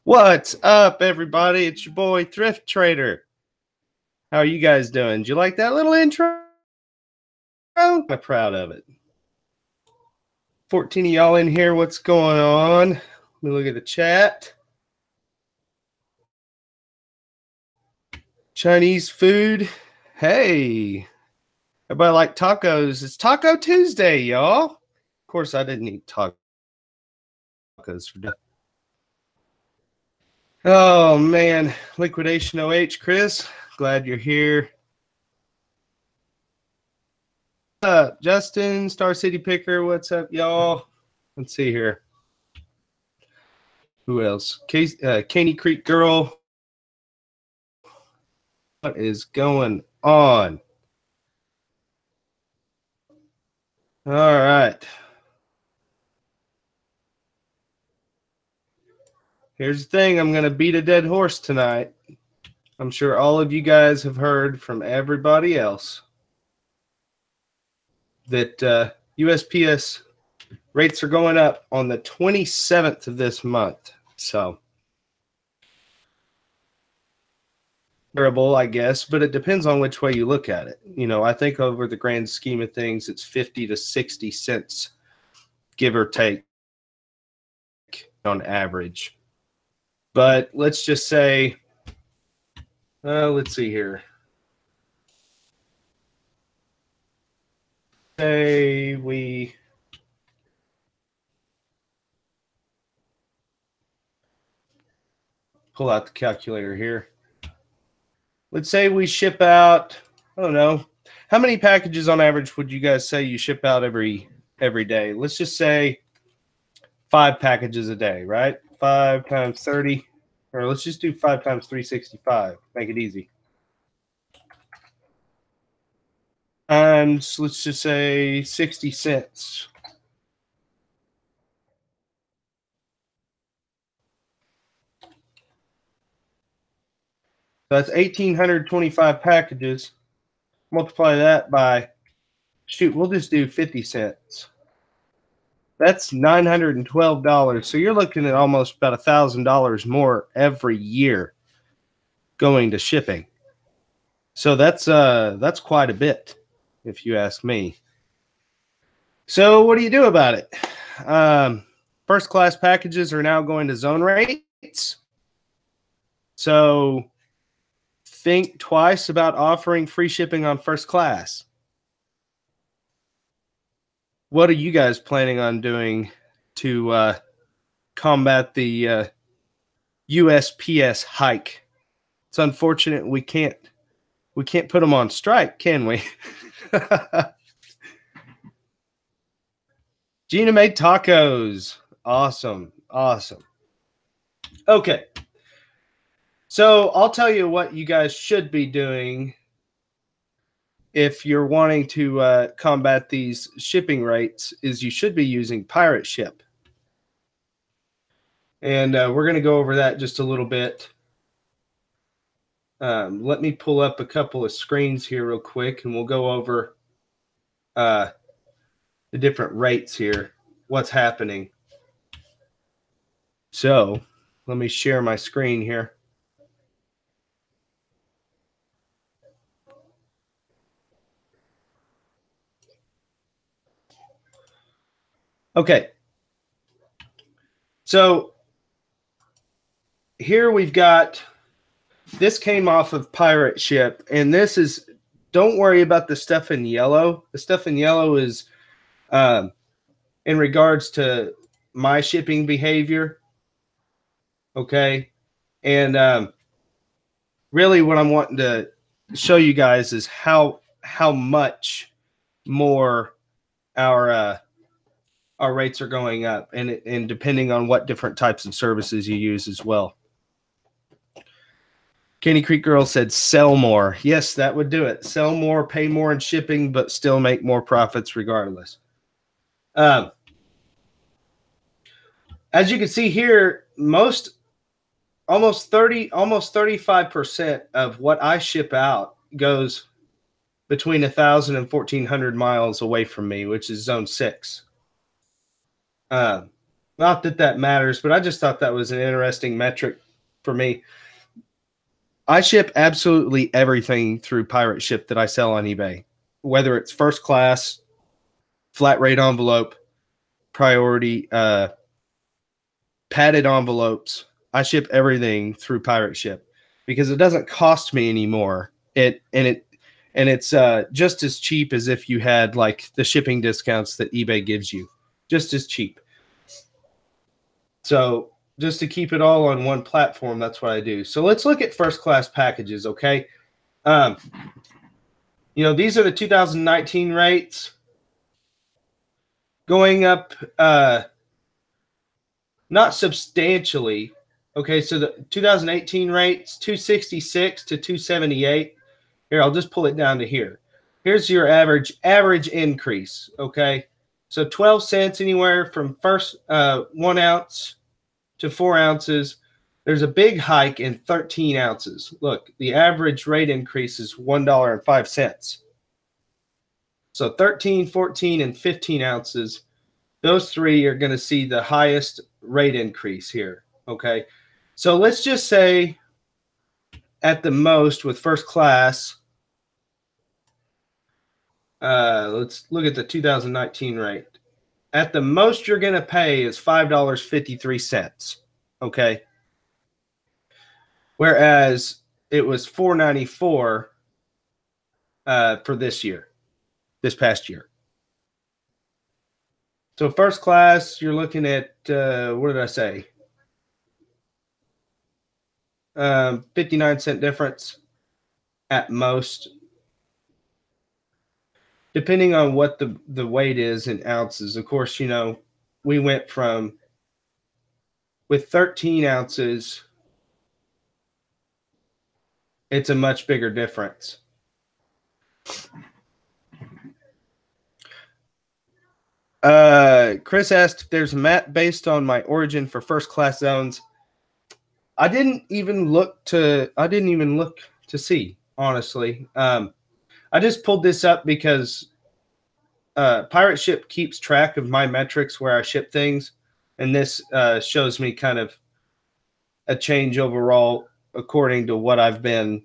What's up, everybody? It's your boy Thrift Trader. How are you guys doing? Did you like that little intro? I'm proud of it. 14 of y'all in here. What's going on? Let me look at the chat. Chinese food. Hey, everybody like tacos. It's Taco Tuesday, y'all. Of course, I didn't eat tacos for dinner. Oh, man. Liquidation OH, Chris. Glad you're here. Justin, Star City Picker. What's up, y'all? Let's see here. Who else? Caney Creek Girl. What is going on? All right. Here's the thing. I'm going to beat a dead horse tonight. I'm sure all of you guys have heard from everybody else that USPS rates are going up on the 27th of this month. So, terrible, I guess, but it depends on which way you look at it. You know, I think over the grand scheme of things, it's 50 to 60 cents, give or take, on average. But let's just say, let's see here. Say we pull out the calculator here. Let's say we ship out, I don't know, how many packages on average would you guys say you ship out every day? Let's just say 5 packages a day, right? 5 times 30, or let's just do 5 times 365. Make it easy. Times, let's just say 60 cents. That's 1,825 packages. Multiply that by, shoot, we'll just do 50 cents. That's $912. So you're looking at almost about $1,000 more every year going to shipping. So that's quite a bit, if you ask me. So what do you do about it? First class packages are now going to zone rates. So think twice about offering free shipping on first class. What are you guys planning on doing to combat the USPS hike? It's unfortunate we can't put them on strike, can we? Gina made tacos. Awesome. Awesome. Okay. So I'll tell you what you guys should be doing if you're wanting to combat these shipping rates is you should be using Pirateship. And we're going to go over that just a little bit. Let me pull up a couple of screens here real quick, and we'll go over the different rates here, what's happening. So let me share my screen here. Okay. So here we've got, this came off of Pirateship, and this is, don't worry about the stuff in yellow. The stuff in yellow is in regards to my shipping behavior. Okay. And really what I'm wanting to show you guys is how much more our rates are going up, and depending on what different types of services you use as well. Caney Creek Girl said sell more. Yes, that would do it. Sell more, pay more in shipping, but still make more profits regardless. As you can see here, almost 35% of what I ship out goes between 1,000 and 1,400 miles away from me, which is zone 6. Not that that matters, but I just thought that was an interesting metric for me. I ship absolutely everything through Pirateship that I sell on eBay, whether it's first class, flat rate envelope, priority, padded envelopes. I ship everything through Pirateship because it doesn't cost me anymore. It's just as cheap as if you had like the shipping discounts that eBay gives you, just as cheap. So just to keep it all on one platform, that's what I do. So let's look at first class packages, okay? Um, these are the 2019 rates going up, not substantially. Okay, so the 2018 rates 266 to 278. Here, I'll just pull it down to here. Here's your average increase. Okay, so 12 cents anywhere from first 1 ounce to 4 ounces. There's a big hike in 13 ounces. Look, the average rate increase is $1.05. So 13, 14, and 15 ounces, those three are going to see the highest rate increase here. Okay, so let's just say at the most with first class, let's look at the 2019 rate. At the most you're going to pay is $5.53. Okay, whereas it was $4.94 for this past year. So first class, you're looking at what did I say? 59-cent difference at most, depending on what the weight is in ounces. Of course, we went from with 13 ounces, it's a much bigger difference. Chris asked if there's a map based on my origin for first class zones. I didn't even look to see, honestly. I just pulled this up because Pirateship keeps track of my metrics where I ship things, and this shows me kind of a change overall according to what I've been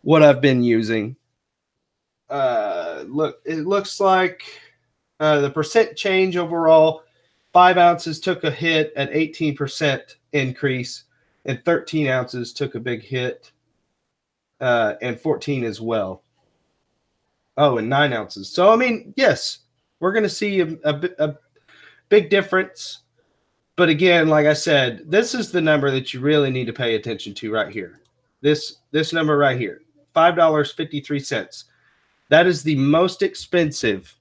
using. Look, it looks like the percent change overall, 5 ounces took a hit at 18% increase, and 13 ounces took a big hit, and 14 as well. Oh, and 9 ounces. So, I mean, yes, we're going to see a big difference. But again, like I said, this is the number that you really need to pay attention to right here. This number right here, $5.53. That is the most expensive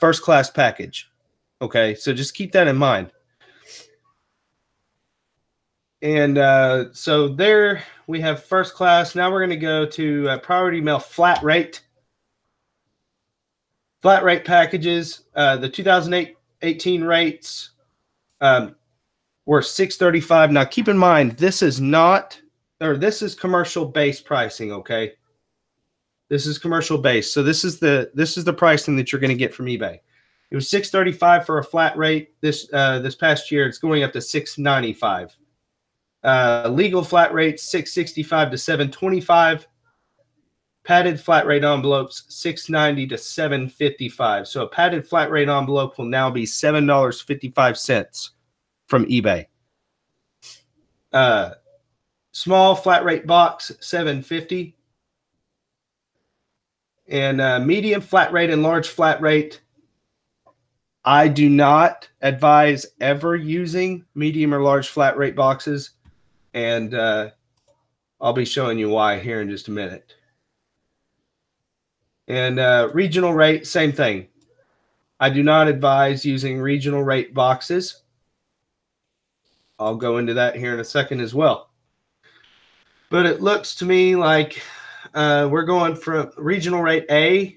first class package. Okay, so just keep that in mind. And so there we have first class. Now we're going to go to priority mail flat rate. Flat rate packages. The 2018 rates were $6.35. Now keep in mind this is commercial base pricing. Okay, this is commercial base. So this is the pricing that you're going to get from eBay. It was $6.35 for a flat rate. This past year, it's going up to $6.95. Legal flat rates $6.65 to $7.25. Padded flat rate envelopes $6.90 to $7.55. So a padded flat rate envelope will now be $7.55 from eBay. Small flat rate box $7.50. And medium flat rate and large flat rate, I do not advise ever using medium or large flat rate boxes, and I'll be showing you why here in just a minute. And regional rate, same thing. I do not advise using regional rate boxes. I'll go into that here in a second as well. But it looks to me like we're going from regional rate A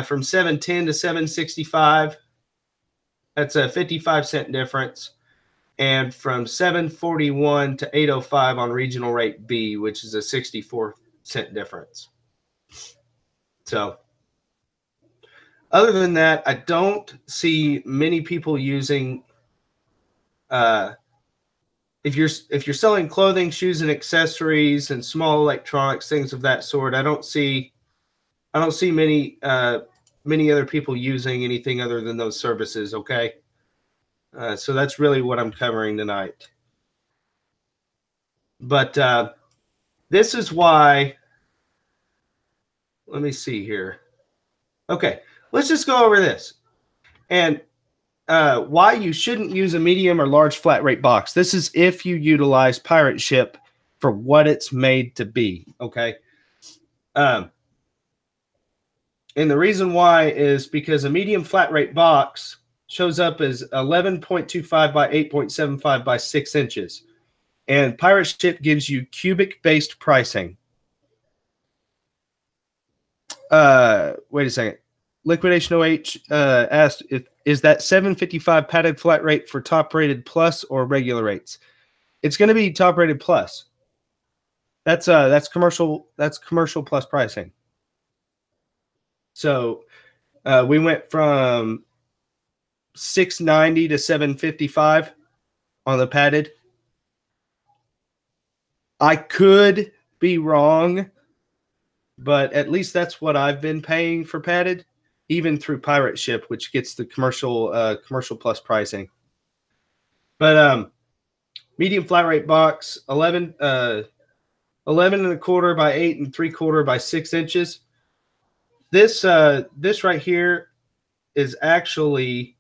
from $7.10 to $7.65. That's a 55-cent difference. And from $7.41 to $8.05 on regional rate B, which is a 64-cent difference. So Other than that, I don't see many people using. If you're selling clothing, shoes, and accessories, and small electronics, things of that sort, I don't see many many other people using anything other than those services. Okay, so that's really what I'm covering tonight. But this is why. Let me see here. Okay, let's just go over this and why you shouldn't use a medium or large flat rate box. This is if you utilize Pirateship for what it's made to be. Okay. Um, and the reason why is because a medium flat rate box shows up as 11.25 by 8.75 by 6 inches. And Pirateship gives you cubic based pricing. Wait a second. Liquidation OH asked, is that 755 padded flat rate for top rated plus or regular rates? It's going to be top rated plus. That's commercial. That's commercial plus pricing. So we went from 690 to 755 on the padded. I could be wrong, but at least that's what I've been paying for padded, even through Pirateship, which gets the commercial plus pricing. But medium flat rate box, 11 and a quarter by 8 and 3/4 by 6 inches. This right here is actually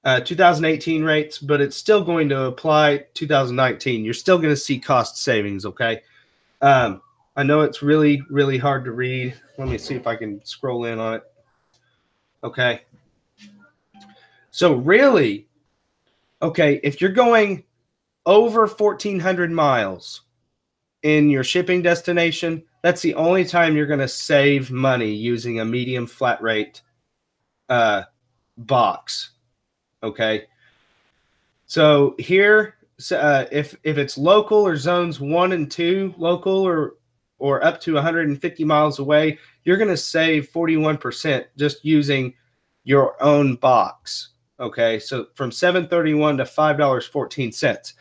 2018 rates, but it's still going to apply 2019. You're still going to see cost savings. Okay. I know it's really, really hard to read. Let me see if I can scroll in on it. Okay. So really, okay, if you're going over 1,400 miles in your shipping destination, that's the only time you're going to save money using a medium flat rate box. Okay. So here, if it's local or zones 1 and 2, local or up to 150 miles away, you're going to save 41% just using your own box. Okay, so from $7.31 to $5.14.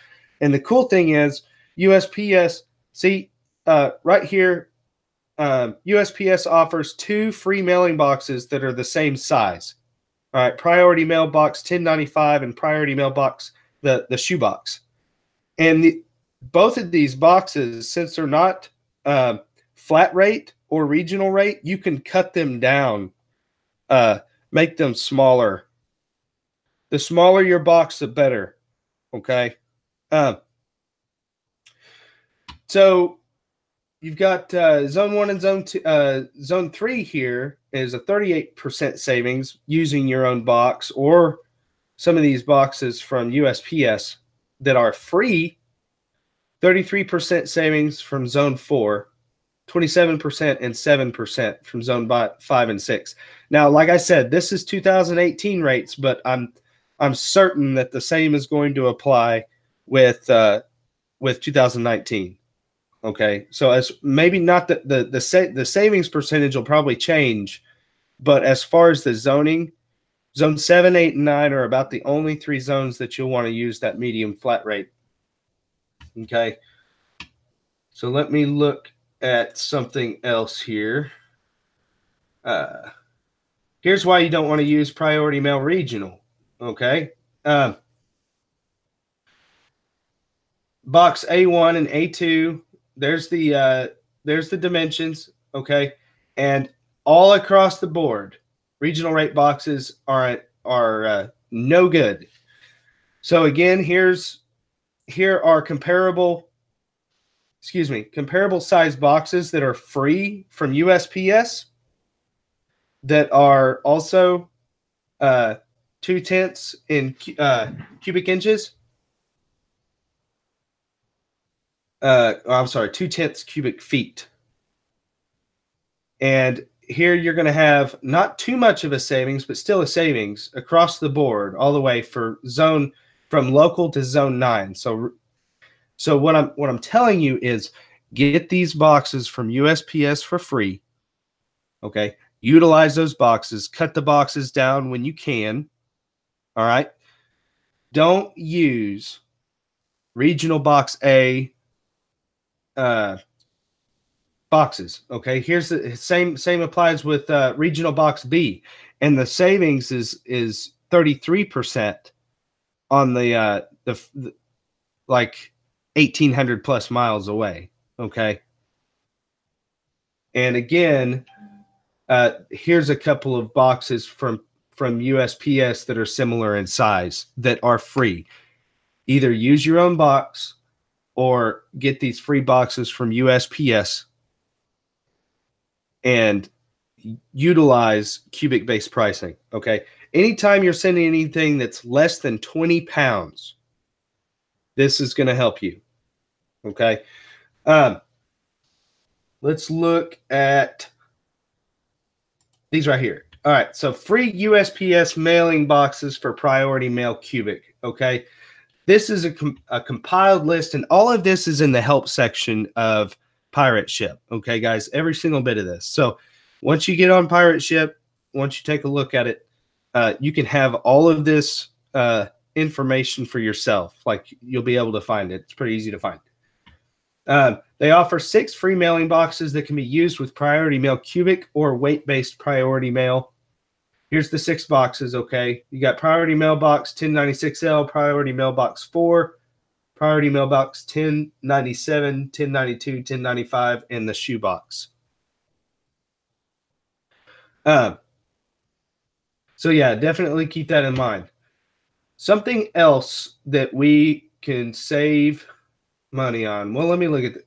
And the cool thing is USPS. See right here, USPS offers 2 free mailing boxes that are the same size. All right, Priority Mailbox 1095 and Priority Mailbox the shoebox. And both of these boxes, since they're not flat rate or regional rate, you can cut them down, make them smaller. The smaller your box, the better. Okay. So you've got zone 1 and zone 2. Zone 3 here is a 38% savings using your own box or some of these boxes from USPS that are free. 33% savings from zone 4, 27% and 7% from zone 5 and 6. Now, like I said, this is 2018 rates, but I'm certain that the same is going to apply with 2019. Okay, so as maybe not the savings percentage will probably change, but as far as the zoning, zone 7, 8, and 9 are about the only 3 zones that you'll want to use that medium flat rate. Okay, so let me look at something else here. Here's why you don't want to use Priority Mail Regional. Okay, box A1 and A2. There's the dimensions. Okay, and all across the board, regional rate boxes are no good. So again, here are comparable size boxes that are free from USPS that are also 0.2 in cubic inches. I'm sorry, 0.2 cubic feet. And here you're going to have not too much of a savings, but still a savings across the board, all the way for zone from local to zone 9. So what I'm telling you is get these boxes from USPS for free. Okay, Utilize those boxes. Cut the boxes down when you can. All right. Don't use regional box A boxes. Okay. Here's the same applies with regional box B, and the savings is 33% on the like 1,800 plus miles away. Okay. And again, here's a couple of boxes from USPS that are similar in size that are free. Either use your own box or get these free boxes from USPS and utilize cubic based pricing. Okay. Anytime you're sending anything that's less than 20 pounds, this is going to help you. Okay. Let's look at these right here. All right. So free USPS mailing boxes for priority mail cubic. Okay. This is a compiled list, and all of this is in the help section of Pirateship. Okay, guys, every single bit of this. So once you get on Pirateship, once you take a look at it, you can have all of this information for yourself. Like, you'll be able to find it. It's pretty easy to find. They offer 6 free mailing boxes that can be used with priority mail cubic or weight-based priority mail. Here's the 6 boxes, okay? You got priority mailbox 1096L, priority mailbox 4, priority mailbox 1097, 1092, 1095, and the shoebox. So yeah, definitely keep that in mind. Something else that we can save money on. Well,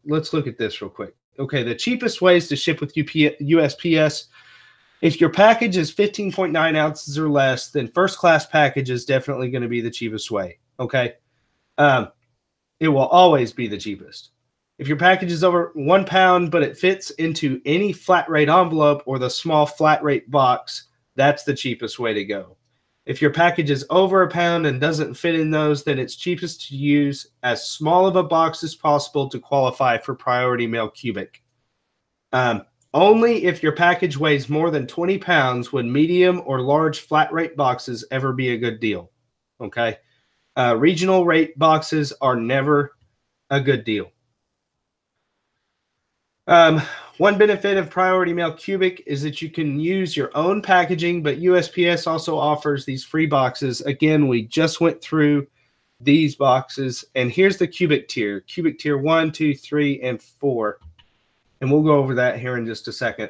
let's look at this real quick. Okay, the cheapest ways to ship with USPS. If your package is 15.9 ounces or less, then first class package is definitely going to be the cheapest way. Okay. It will always be the cheapest. If your package is over 1 pound, but it fits into any flat rate envelope or the small flat rate box, that's the cheapest way to go. If your package is over a pound and doesn't fit in those, then it's cheapest to use as small of a box as possible to qualify for priority mail cubic. Only if your package weighs more than 20 pounds would medium or large flat rate boxes ever be a good deal. Okay. Regional rate boxes are never a good deal. One benefit of priority mail cubic is that you can use your own packaging, but USPS also offers these free boxes. Again, we just went through these boxes, and here's the cubic tier 1, 2, 3, and 4. And we'll go over that here in just a second.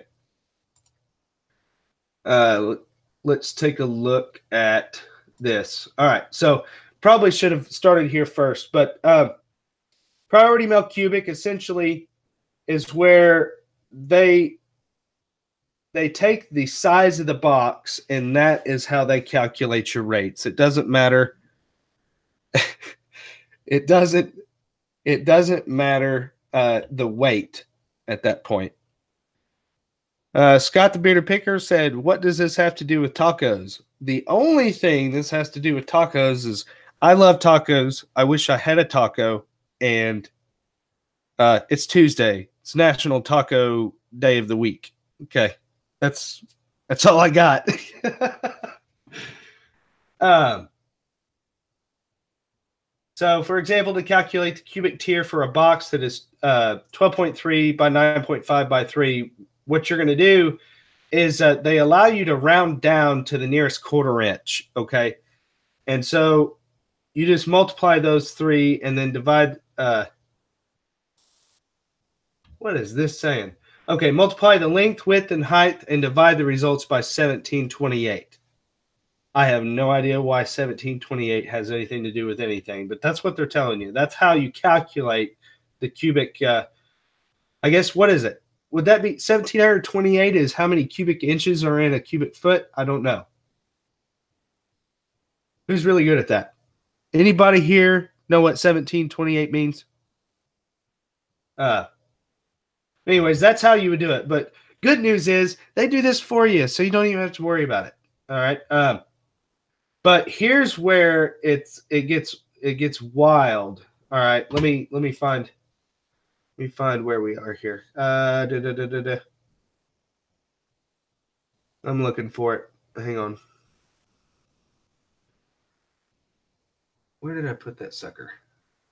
Let's take a look at this. All right. So probably should have started here first, but priority mail cubic essentially is where they take the size of the box, and that is how they calculate your rates. It doesn't matter. It doesn't matter the weight at that point. Scott the Bearded Picker said, what does this have to do with tacos? The only thing this has to do with tacos is I love tacos. I wish I had a taco, and it's Tuesday. It's National Taco Day of the Week. Okay. That's all I got. So, for example, to calculate the cubic tier for a box that is 12.3 by 9.5 by 3, what you're going to do is they allow you to round down to the nearest quarter inch, okay? And so you just multiply those 3 and then divide what is this saying? Okay, multiply the length, width, and height and divide the results by 1728. I have no idea why 1728 has anything to do with anything, but that's what they're telling you. That's how you calculate the cubic. I guess, what is it? Would that be 1728 is how many cubic inches are in a cubic foot? I don't know. Who's really good at that? Anybody here know what 1728 means? Anyways, that's how you would do it. But good news is they do this for you, so you don't even have to worry about it. All right. But here's where it gets wild. All right, let me find where we are here. I'm looking for it. Hang on. Where did I put that sucker?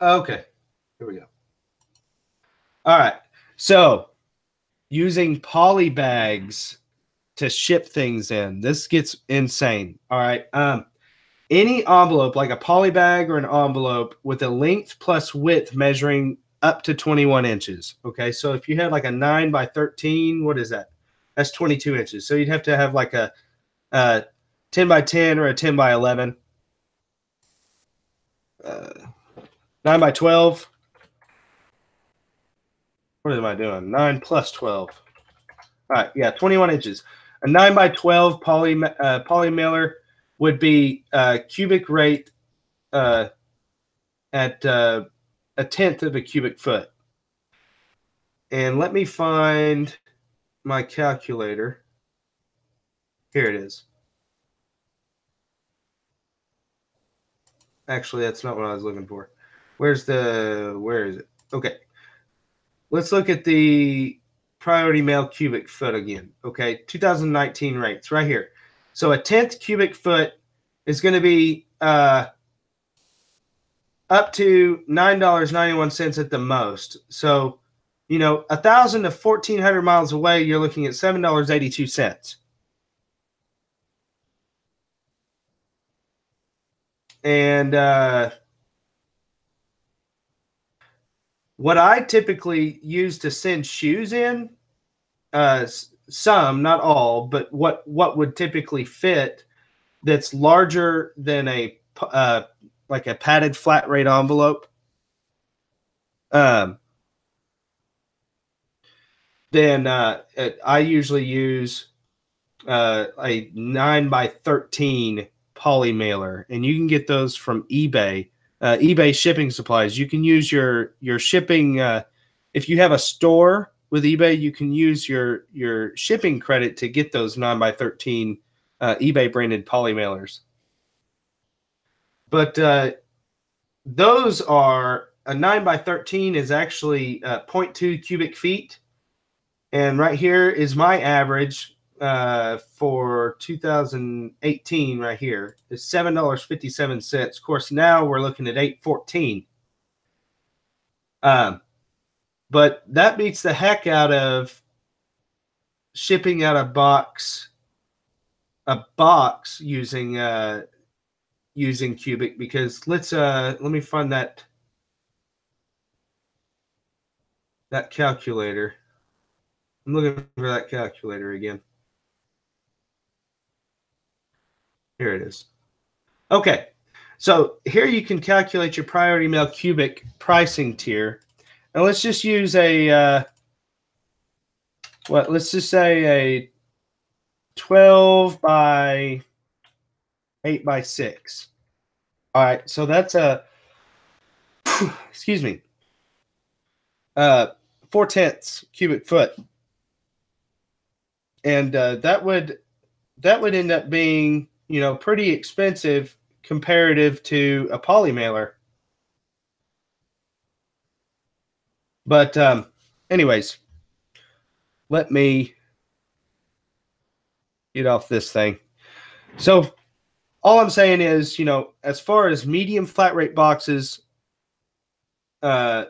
Okay. Here we go. All right. So using poly bags to ship things in. This gets insane. All right. Any envelope, like a poly bag or an envelope with a length plus width measuring up to 21 inches. Okay. So if you had like a 9 by 13, what is that? That's 22 inches. So you'd have to have like a 10 by 10 or a 10 by 11. 9 by 12. What am I doing? 9 plus 12. All right. Yeah. 21 inches. A 9 by 12 poly mailer would be cubic rate at a tenth of a cubic foot. And let me find my calculator. Here it is. Actually, that's not what I was looking for. Where is it? Okay. Let's look at the priority mail cubic foot again. Okay. 2019 rates right here. So a tenth cubic foot is going to be up to $9.91 at the most. So, 1,000 to 1,400 miles away, you're looking at $7.82. And what I typically use to send shoes in, some, not all, but what would typically fit that's larger than like a padded flat rate envelope, then I usually use a 9 by 13 poly mailer, and you can get those from eBay. eBay shipping supplies. You can use your shipping. If you have a store with eBay, you can use your shipping credit to get those 9 by 13 eBay branded poly mailers. But those are a 9 by 13 is actually 0.2 cubic feet. And right here is my average for 2018 right here is $7.57. Of course, now we're looking at $8.14. But that beats the heck out of shipping out a box using cubic, because let me find that calculator. I'm looking for that calculator again. Here it is. Okay. So here you can calculate your priority mail cubic pricing tier. And let's just use let's just say a 12 by 8 by 6. All right. So that's excuse me, 4/10 cubic foot. And that would end up being, pretty expensive comparative to a poly mailer. But anyways, let me get off this thing. So all I'm saying is, as far as medium flat rate boxes, don't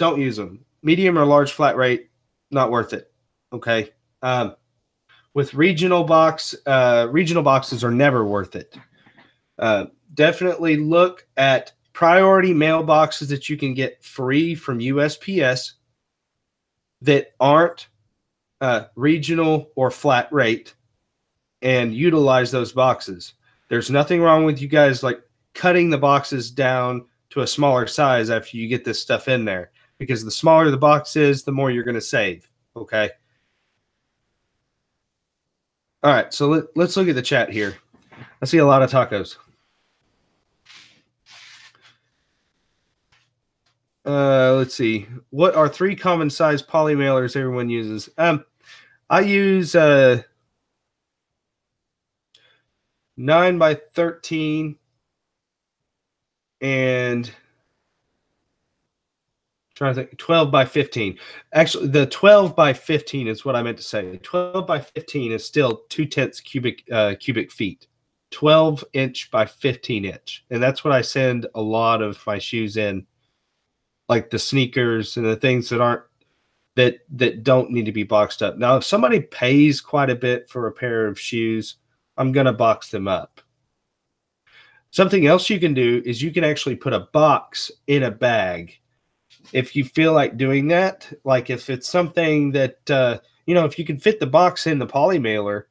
use them. Medium or large flat rate, not worth it. Okay. With regional boxes are never worth it. Definitely look at priority mail boxes that you can get free from USPS that aren't regional or flat rate, and utilize those boxes. There's nothing wrong with you guys like cutting the boxes down to a smaller size after you get this stuff in there, because the smaller the box is, the more you're going to save. Okay. All right. So let's look at the chat here. I see a lot of tacos. Let's see. What are 3 common size poly mailers everyone uses? I use 9 by 13 and trying to think, 12 by 15. Actually, the 12 by 15 is what I meant to say. 12 by 15 is still 2/10 cubic feet. 12-inch by 15-inch. And that's what I send a lot of my shoes in, like the sneakers and the things that don't need to be boxed up. Now, if somebody pays quite a bit for a pair of shoes, I'm going to box them up. Something else you can do is you can actually put a box in a bag. If you feel like doing that, like if it's something that, if you can fit the box in the poly mailer,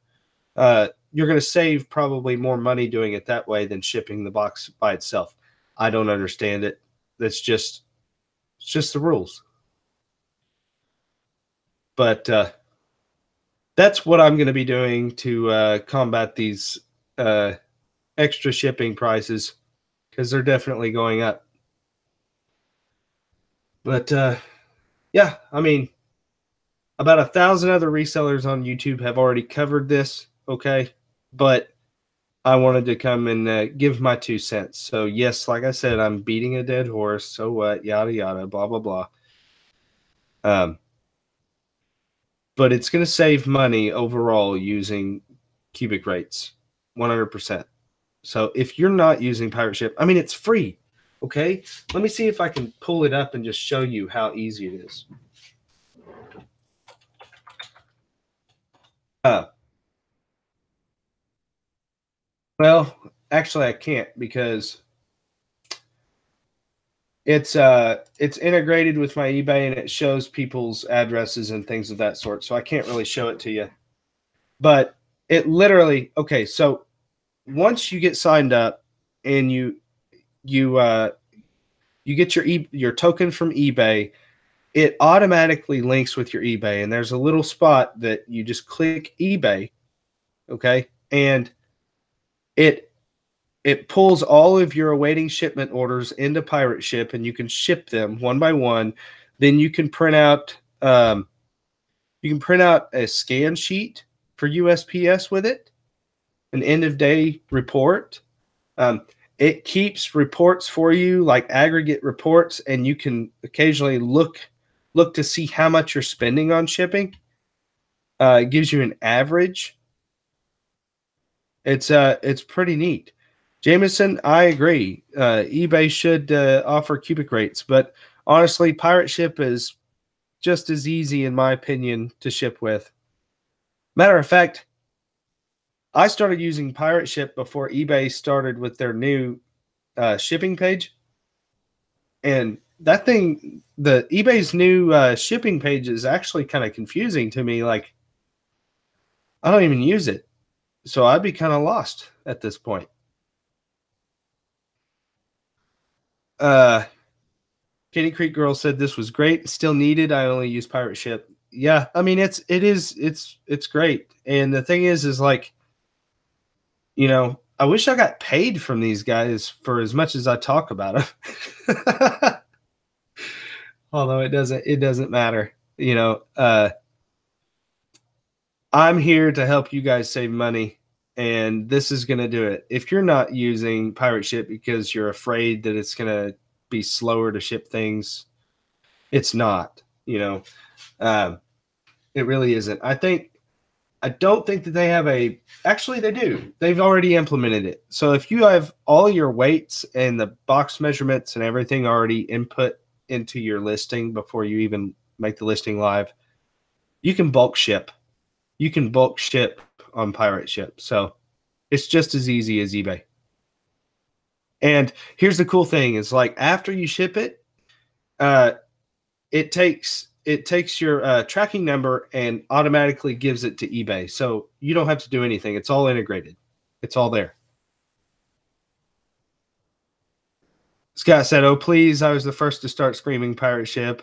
you're going to save probably more money doing it that way than shipping the box by itself. I don't understand it. It's just the rules. But that's what I'm going to be doing to combat these extra shipping prices, because they're definitely going up. But yeah, I mean, about 1,000 other resellers on YouTube have already covered this, okay? But I wanted to come and give my 2 cents. So yes, like I said, I'm beating a dead horse. So what? Yada yada, blah blah blah. But it's going to save money overall using cubic rates, 100%. So if you're not using Pirateship, I mean, it's free. Okay, let me see if I can pull it up and just show you how easy it is. Well, actually, I can't, because it's integrated with my eBay, and it shows people's addresses and things of that sort. So I can't really show it to you. But it literally, okay, so once you get signed up and you get your token from eBay, it automatically links with your eBay, and there's a little spot that you just click eBay, okay, and it pulls all of your awaiting shipment orders into Pirateship, and you can ship them one by one. Then you can print out a scan sheet for USPS with it, an end of day report. It keeps reports for you, like aggregate reports, and you can occasionally look to see how much you're spending on shipping. It gives you an average. It's pretty neat. Jameson, I agree. eBay should offer cubic rates, but honestly, Pirateship is just as easy, in my opinion, to ship with. Matter of fact, I started using Pirateship before eBay started with their new shipping page. And that thing, the eBay's new shipping page is actually kind of confusing to me. Like, I don't even use it. So I'd be kind of lost at this point. Kitty Creek Girl said this was great. Still needed. I only use Pirateship. Yeah, I mean it's great. And the thing is like, I wish I got paid from these guys for as much as I talk about them. Although it doesn't matter. I'm here to help you guys save money, and this is going to do it. If you're not using Pirateship because you're afraid that it's going to be slower to ship things, it's not. It really isn't. I don't think that they have actually they do. They've already implemented it. So if you have all your weights and the box measurements and everything already input into your listing before you even make the listing live, you can bulk ship. You can bulk ship on Pirateship. So it's just as easy as eBay. And here's the cool thing is, like, after you ship it, it takes your tracking number and automatically gives it to eBay. So you don't have to do anything. It's all integrated. It's all there. Scott said, "Oh, please, I was the first to start screaming Pirateship.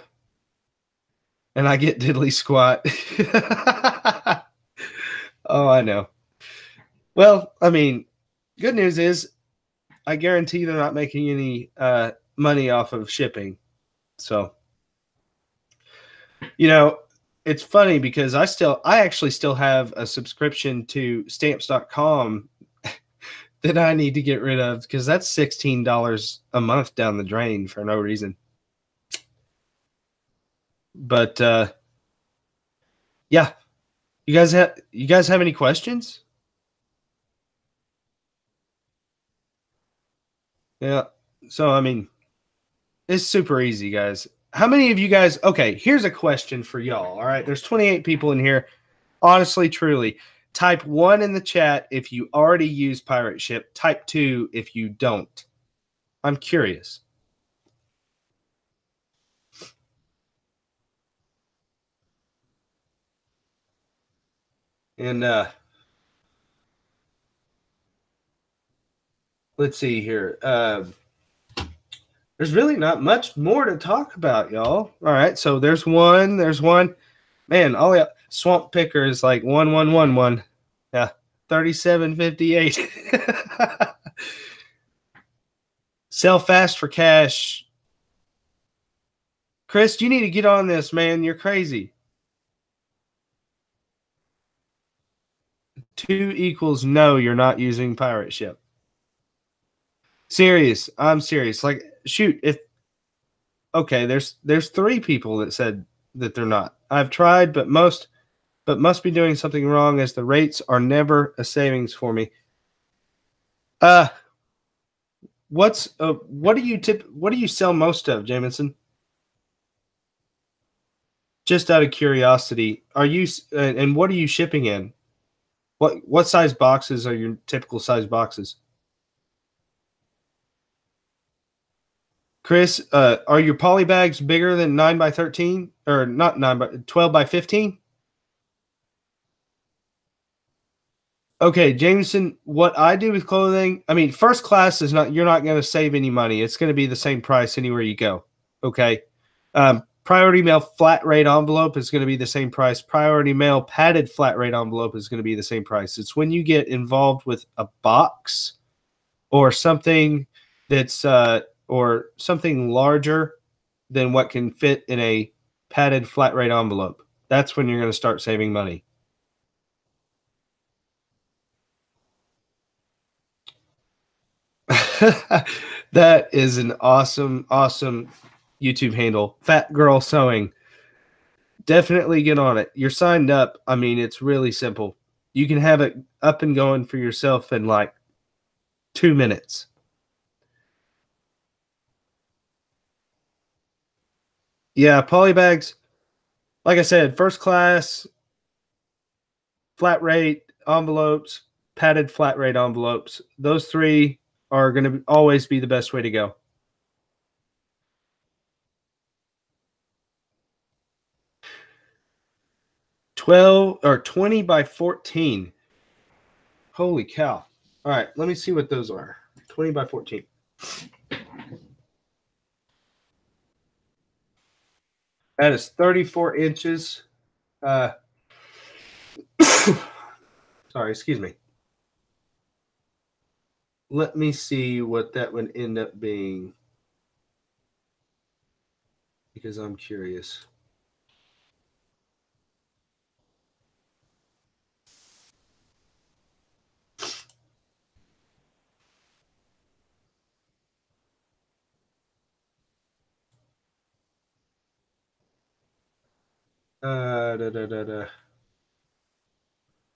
And I get diddly squat." Oh, I know. Well, I mean, good news is I guarantee they're not making any money off of shipping. So, it's funny because I actually still have a subscription to stamps.com that I need to get rid of, because that's $16 a month down the drain for no reason. But yeah, you guys have any questions? Yeah. So I mean, it's super easy, guys. How many of you guys? Okay, here's a question for y'all. All right, there's 28 people in here. Honestly, truly, type 1 in the chat if you already use Pirateship. Type 2 if you don't. I'm curious. And let's see here. There's really not much more to talk about, y'all. All right, so there's one. There's one. Man, all the Swamp Picker is like 1111. Yeah, 3758. Sell fast for cash. Chris, you need to get on this, man. You're crazy. 2 equals no, you're not using Pirateship. Serious. I'm serious. Like, shoot, if okay, there's 3 people that said that they're not. I've tried, but must be doing something wrong as the rates are never a savings for me. What do you sell most of, Jamison? Just out of curiosity, are you and what are you shipping in? What size boxes are your typical size boxes? Chris, are your poly bags bigger than 9 by 13 or not 9 by 12 by 15? Okay, Jameson, what I do with clothing, I mean, first class is not, you're not going to save any money. It's going to be the same price anywhere you go. Okay. Priority mail flat rate envelope is going to be the same price. Priority mail padded flat rate envelope is going to be the same price. It's when you get involved with a box or something that's or something larger than what can fit in a padded flat rate envelope. That's when you're going to start saving money. That is an awesome YouTube handle. Fat Girl Sewing. Definitely get on it. You're signed up. I mean, it's really simple. You can have it up and going for yourself in like 2 minutes. Yeah, polybags, like I said, first class, flat rate envelopes, padded flat rate envelopes. Those 3 are going to always be the best way to go. 12 or 20 by 14. Holy cow. All right, let me see what those are. 20 by 14. That is 34 inches. Sorry, excuse me. Let me see what that would end up being because I'm curious.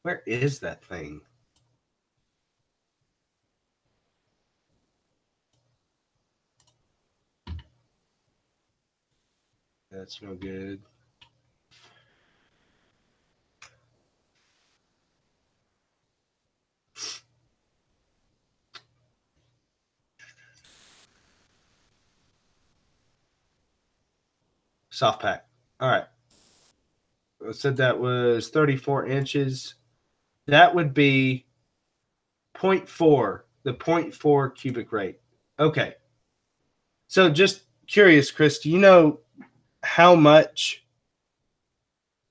Where is that thing? That's no good. Soft pack. All right. I said that was 34 inches. That would be 0.4, the 0.4 cubic rate. Okay. So just curious, Chris, do you know how much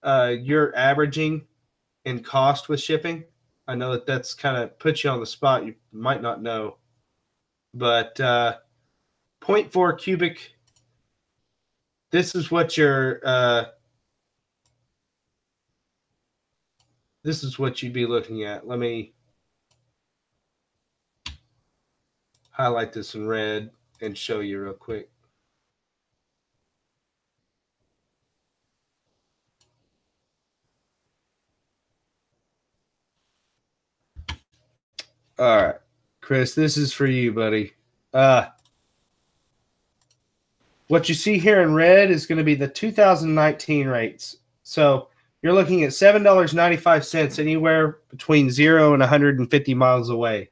you're averaging in cost with shipping? I know that that's kind of puts you on the spot. You might not know, but 0.4 cubic. This is what your this is what you'd be looking at. Let me highlight this in red and show you real quick. All right, Chris, this is for you, buddy. What you see here in red is going to be the 2019 rates. So you're looking at $7.95 anywhere between 0 and 150 miles away.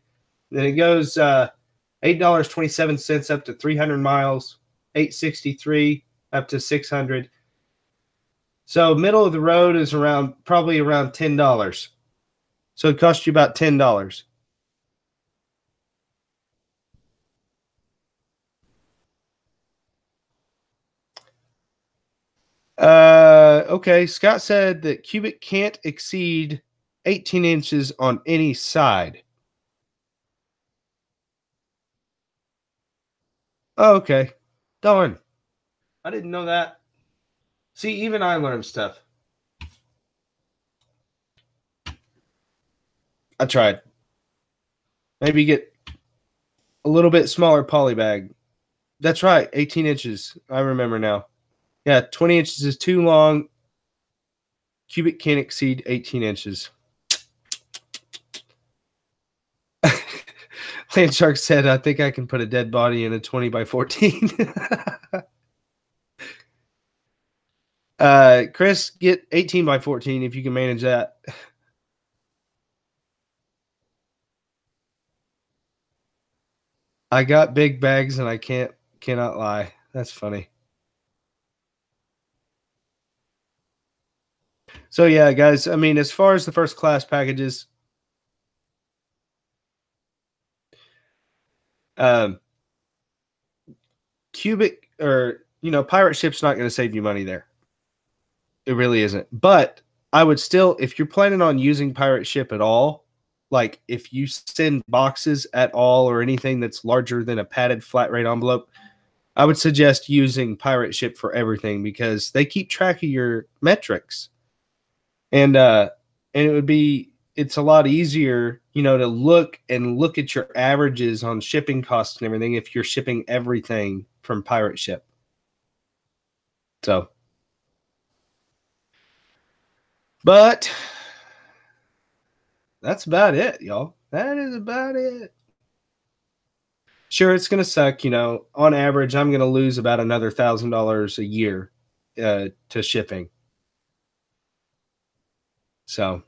Then it goes $8.27 up to 300 miles, $8.63 up to 600. So middle of the road is probably around $10. So it costs you about $10. Okay. Scott said that cubic can't exceed 18 inches on any side. Oh, okay. Darn. I didn't know that. See, even I learned stuff. I tried. Maybe get a little bit smaller poly bag. That's right. 18 inches. I remember now. Yeah, 20 inches is too long. Cubic can't exceed 18 inches. Landshark said, I think I can put a dead body in a 20 by 14. Chris, get 18 by 14 if you can manage that. I got big bags and I cannot lie. That's funny. So yeah, guys, I mean, as far as the first class packages, cubic or pirate ship's not going to save you money there. It really isn't. But I would still, if you're planning on using pirate ship at all, like if you send boxes at all or anything that's larger than a padded flat rate envelope, I would suggest using pirate ship for everything because they keep track of your metrics. And it's a lot easier, to look at your averages on shipping costs and everything if you're shipping everything from pirate ship. So, but that's about it, y'all. That is about it. Sure, it's going to suck. On average, I'm going to lose about another $1,000 a year to shipping. So,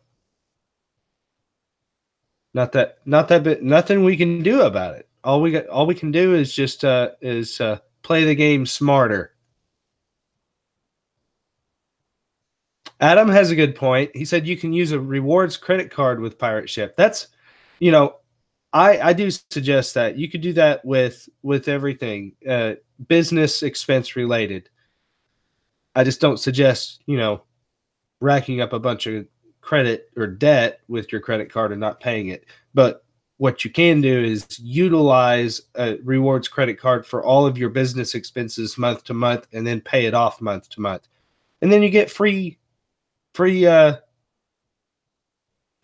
nothing we can do about it. All we can do is just play the game smarter. Adam has a good point. He said you can use a rewards credit card with Pirate Ship. That's, I do suggest that you could do that with everything, business expense related. I just don't suggest, racking up a bunch of credit or debt with your credit card and not paying it. But what you can do is utilize a rewards credit card for all of your business expenses month to month and then pay it off month to month. And then you get free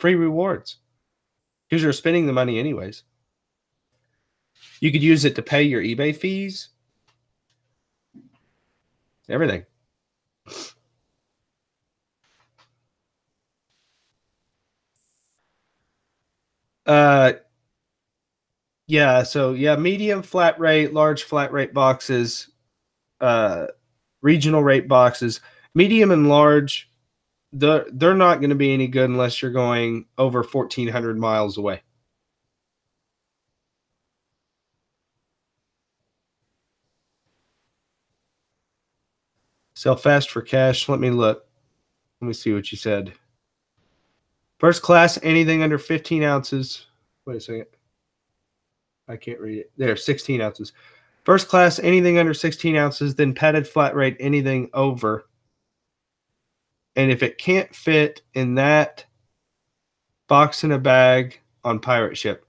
rewards because you're spending the money anyways. You could use it to pay your eBay fees, everything. Yeah, so medium flat rate, large flat rate boxes, regional rate boxes, medium and large, they're not going to be any good unless you're going over 1,400 miles away. Sell fast for cash. Let me look. Let me see what you said. First class, anything under 15 ounces. Wait a second. I can't read it. There, 16 ounces. First class, anything under 16 ounces, then padded flat rate, anything over. And if it can't fit in that, box in a bag on pirate ship.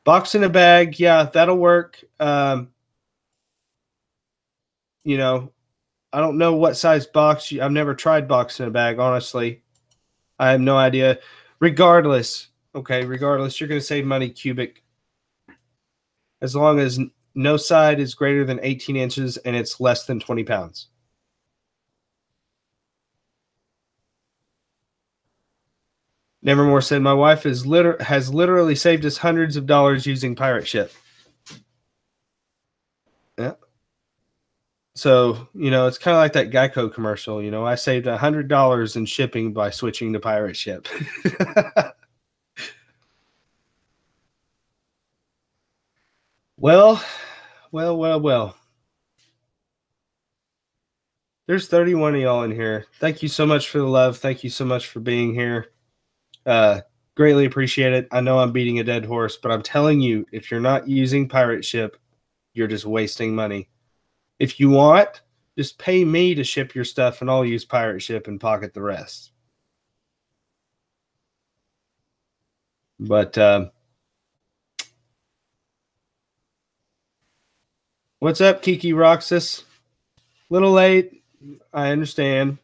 Box in a bag, yeah, that'll work. I don't know what size box. I've never tried box in a bag, honestly. I have no idea. Regardless, you're going to save money cubic. As long as no side is greater than 18 inches and it's less than 20 pounds. Nevermore said, my wife has literally saved us hundreds of dollars using Pirateship. Yeah. So, it's kind of like that Geico commercial. I saved $100 in shipping by switching to Pirateship. Well. There's 31 of y'all in here. Thank you so much for the love. Thank you so much for being here. Greatly appreciate it. I know I'm beating a dead horse, but I'm telling you, if you're not using Pirateship, you're just wasting money. If you want, just pay me to ship your stuff, and I'll use Pirateship and pocket the rest. But what's up, Kiki Roxas? Little late, I understand,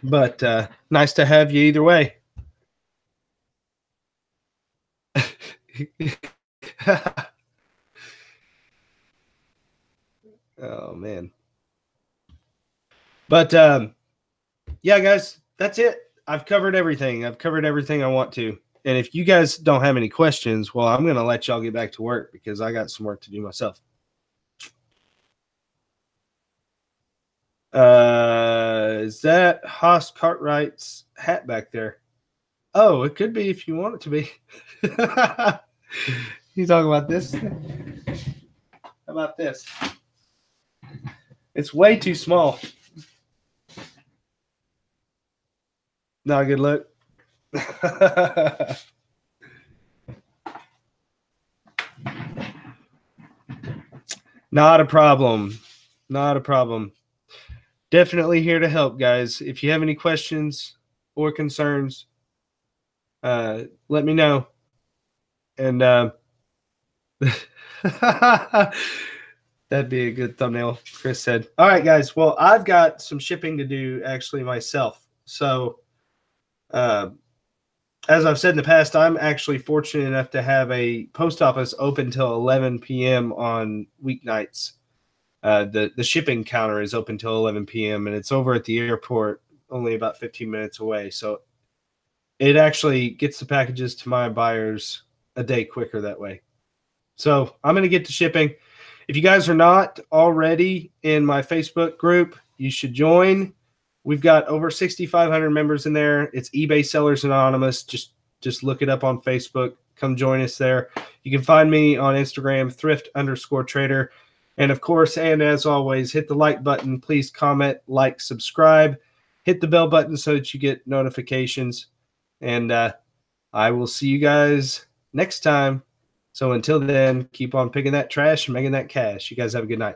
but nice to have you either way. Oh man. But yeah, guys, that's it. I've covered everything. I've covered everything I want to. And if you guys don't have any questions, well, I'm going to let y'all get back to work because I got some work to do myself. Is that Haas Cartwright's hat back there? Oh, it could be if you want it to be. You talking about this? How about this? It's way too small. Not a good look. Not a problem. Not a problem. Definitely here to help, guys. If you have any questions or concerns, let me know. And that'd be a good thumbnail, Chris said. All right, guys. Well, I've got some shipping to do actually myself. So as I've said in the past, I'm actually fortunate enough to have a post office open till 11 p.m. on weeknights. The shipping counter is open till 11 p.m. and it's over at the airport, only about 15 minutes away. So it actually gets the packages to my buyers a day quicker that way. So I'm going to get to shipping. If you guys are not already in my Facebook group, you should join. We've got over 6,500 members in there. It's eBay Sellers Anonymous. Just look it up on Facebook. Come join us there. You can find me on Instagram, thrift_trader. And of course, and as always, hit the like button. Please comment, like, subscribe. Hit the bell button so that you get notifications. And I will see you guys next time. So until then, keep on picking that trash and making that cash. You guys have a good night.